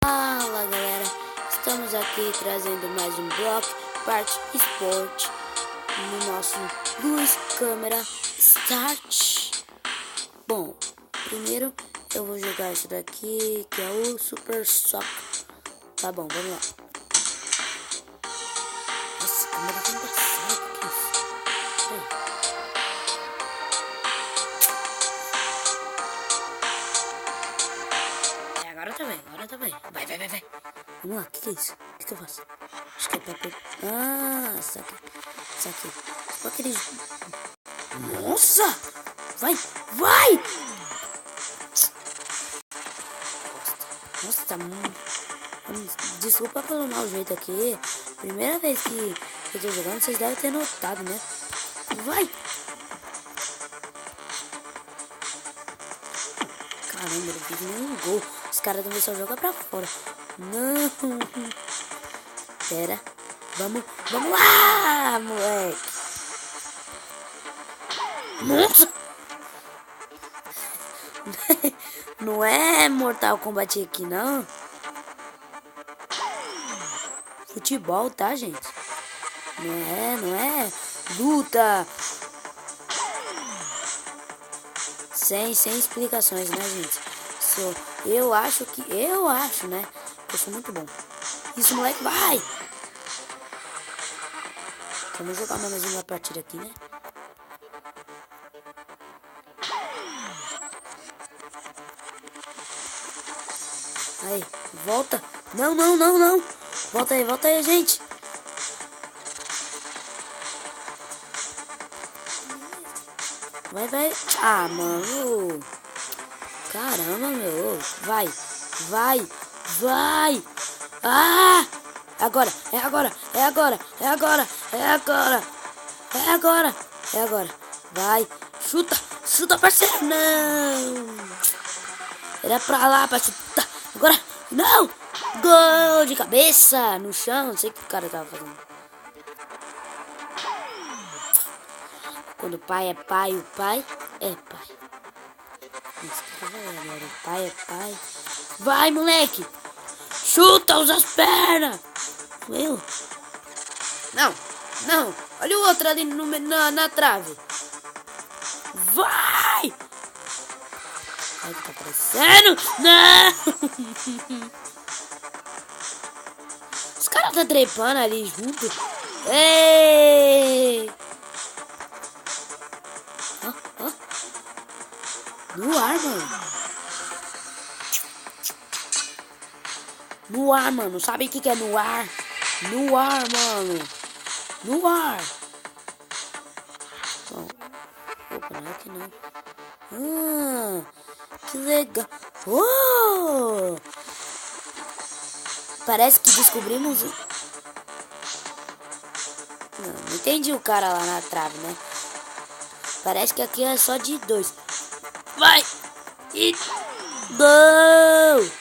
Fala galera, estamos aqui trazendo mais um bloco, parte esporte, no nosso Luz, Câmera, Start. Bom, primeiro eu vou jogar isso daqui, que é o Super Soccer. Tá bom, vamos lá. Nossa, a câmera tá embaçada, que isso? Agora tá bem. Vai. Vamos lá, que é isso? O que eu faço? Acho que é papel. Ah, saquei. Só aquele. Nossa! Vai! Nossa, tá muito. Desculpa pelo mau jeito aqui. Primeira vez que eu tô jogando, vocês devem ter notado, né? Vai! Caramba, eu fiz nenhum gol. Os caras também só jogam pra fora. Não. Pera. Vamos lá, moleque. Nossa. Não é Mortal Kombat aqui, não. Futebol, tá, gente? Não é luta. Sem explicações, né, gente? Eu acho, né? Que eu sou muito bom. Isso, moleque, vai! Vamos jogar mais uma partida aqui, né? Aí, volta. Não. Volta aí, gente. Vai. Ah, mano. Caramba, meu. Vai. Ah! É agora. Vai. Chuta, parceiro. Não. Era pra lá, pra chutar. Agora. Não. Gol de cabeça no chão. Não sei o que o cara tava fazendo. Quando o pai é pai, o pai é pai. Agora o pai é pai. Vai, moleque! Chuta, usa as pernas! Meu! Não! Olha o outro ali na trave! Vai! Vai que tá aparecendo! Não! Os caras tá trepando ali junto. Ei! No ar, mano. Sabe o que é no ar? No ar, mano. No ar. Bom. Opa, não é que não. Que legal. Oh! Parece que descobrimos... Não entendi o cara lá na trave, né? Parece que aqui é só de 2. Vai! E... Gol!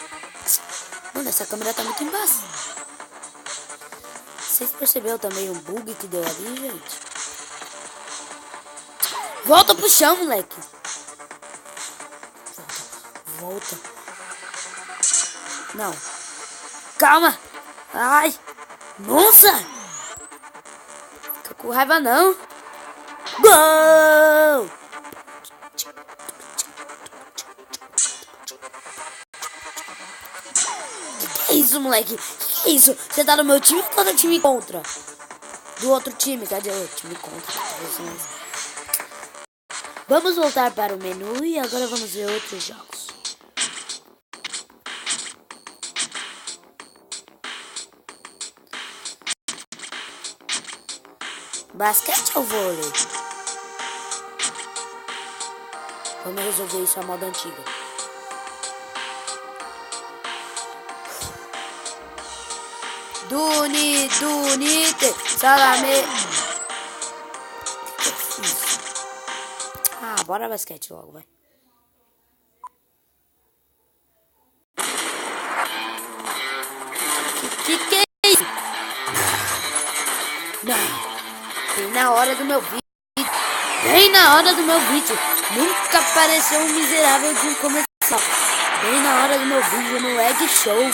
Mano, essa câmera tá muito embaixo. Vocês perceberam também o bug que deu ali, gente? Volta pro chão, moleque! Volta. Não. Calma! Ai! Nossa! Fica com raiva não. Gol! Que isso, moleque? Que isso? Você tá no meu time ou tá no time contra? Do outro time, cadê o time contra? Vamos voltar para o menu e agora vamos ver outros jogos. Basquete ou vôlei? Vamos resolver isso a moda antiga. Dunite, salame. Ah, bora basquete logo, vai. Que é isso? Não. Bem na hora do meu vídeo. Nunca apareceu um miserável de um comercial. Bem na hora do meu vídeo no Egg Show.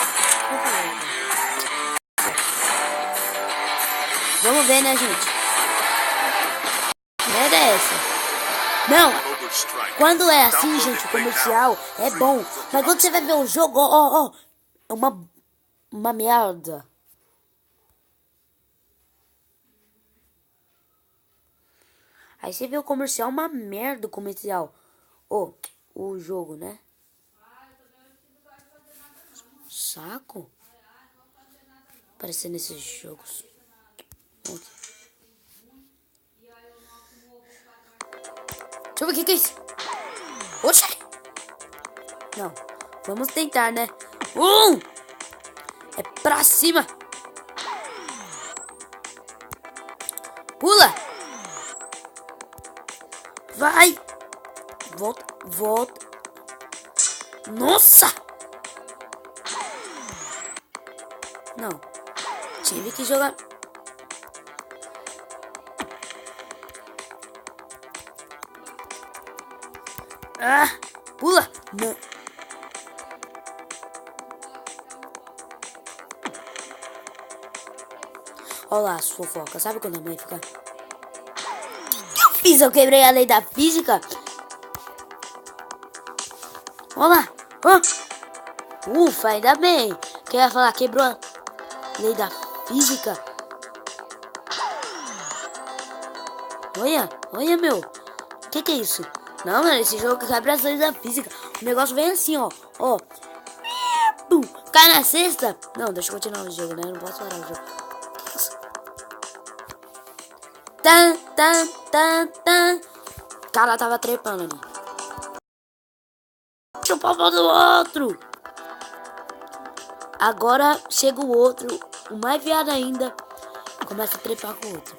Vamos ver, né, gente? Merda é essa? Não! Quando é assim, gente, o comercial é bom. Mas quando você vai ver o jogo, ó, é uma merda. Aí você vê o comercial, uma merda o comercial. O jogo, né? Saco. Parecendo esses jogos. Deixa eu ver o que é isso. Oxi. Não. Vamos tentar, né? É pra cima. Pula. Vai. Volta. Nossa. Não. Tive que jogar. Pula. Não. Olha lá as fofocas. Sabe quando a mãe fica... O que eu fiz? Eu quebrei a lei da física. Olha lá. Ufa, ainda bem. Que eu ia falar, quebrou a lei da física. Olha, meu. O que é isso? Não, mano, esse jogo quebra as leis da física. O negócio vem assim, ó. Cai na cesta. Não, deixa eu continuar o jogo, né? Eu não posso parar o jogo. Tan. O cara tava trepando ali. Deixa o pau do outro. Agora chega o outro, o mais viado ainda, começa a trepar com o outro.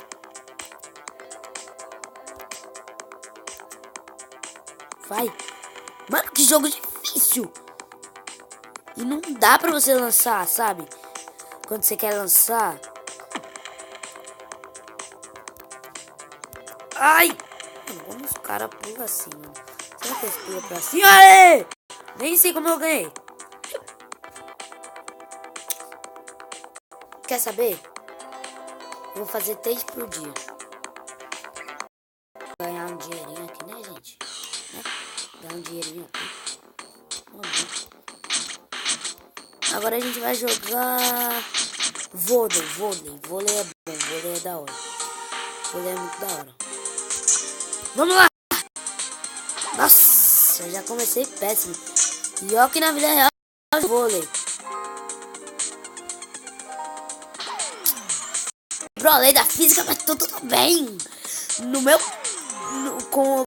Vai. Mano, que jogo difícil. E não dá pra você lançar, sabe? Quando você quer lançar. Ai! Como os caras pulam assim, mano? Será que eles pulam pra cima? Aê! Nem sei como eu ganhei. Quer saber? Eu vou fazer 3 por dia. Ganhar um dinheirinho aqui, né, gente? Ganhar um dinheirinho aqui. Agora a gente vai jogar vôlei. Vôlei é bom, vôlei é da hora. Vôlei é muito da hora. Vamos lá! Nossa, eu já comecei péssimo. E ó que na vida real é vôlei. Quebrou a lei da física, mas tudo bem. No meu... Com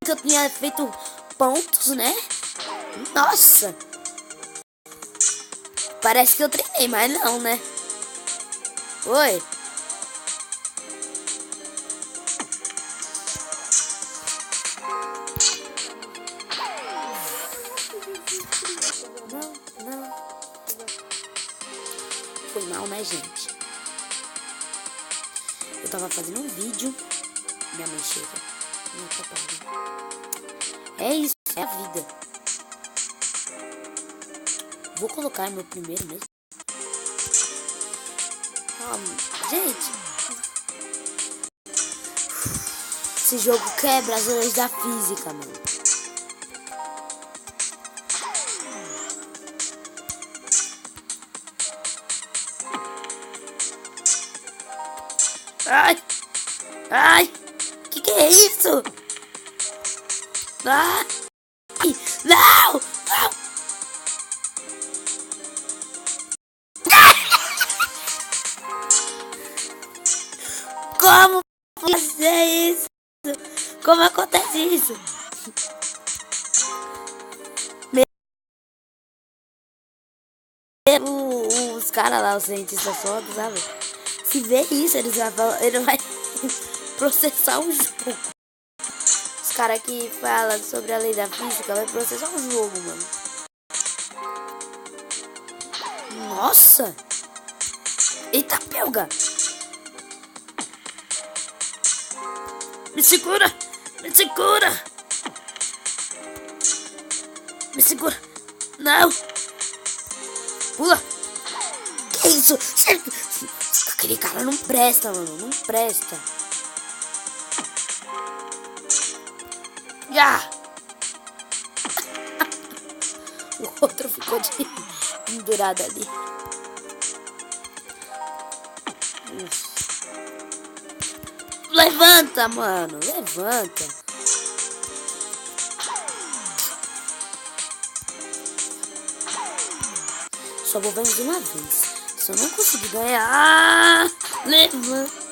que eu tinha feito pontos, né? Nossa! Parece que eu treinei, mas não, né? Oi! Não. Foi mal, né, gente? Eu tava fazendo um vídeo. Minha mãe chega. É isso, é a vida. Vou colocar meu primeiro mesmo. Gente, esse jogo quebra as leis da física, mano. Ai, que é isso? Ai, não! Como fazer isso? Como acontece isso? Os caras lá, os cientistas fodas, sabe? Se vê isso, ele vai processar o jogo. Os caras que falam sobre a lei da física vai processar o jogo, mano. Nossa! Eita, pelga! Me segura! Não! Pula! Nossa, aquele cara não presta, mano. Não presta. Já! O outro ficou pendurado ali. Levanta, mano. Levanta. Só vou vencer uma vez. Se eu não conseguir ganhar... levanta.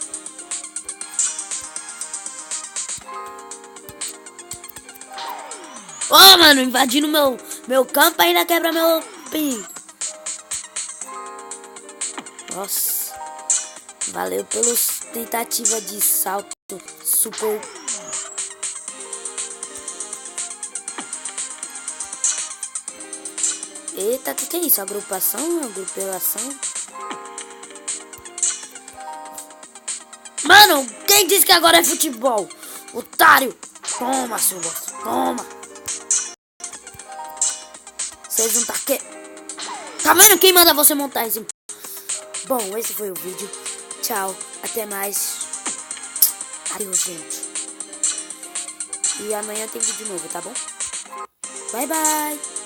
Ô, mano, invadindo meu campo ainda quebra meu pico. Nossa. Valeu pelas tentativas de salto super... Eita, o que é isso? Agrupação? Agrupelação? Mano, quem disse que agora é futebol? Otário! Toma, seu bosta, toma! Vocês não tá que... Tá vendo quem manda você montar em cima? Bom, esse foi o vídeo. Tchau, até mais. Adeus, gente. E amanhã tem vídeo novo, tá bom? Bye, bye!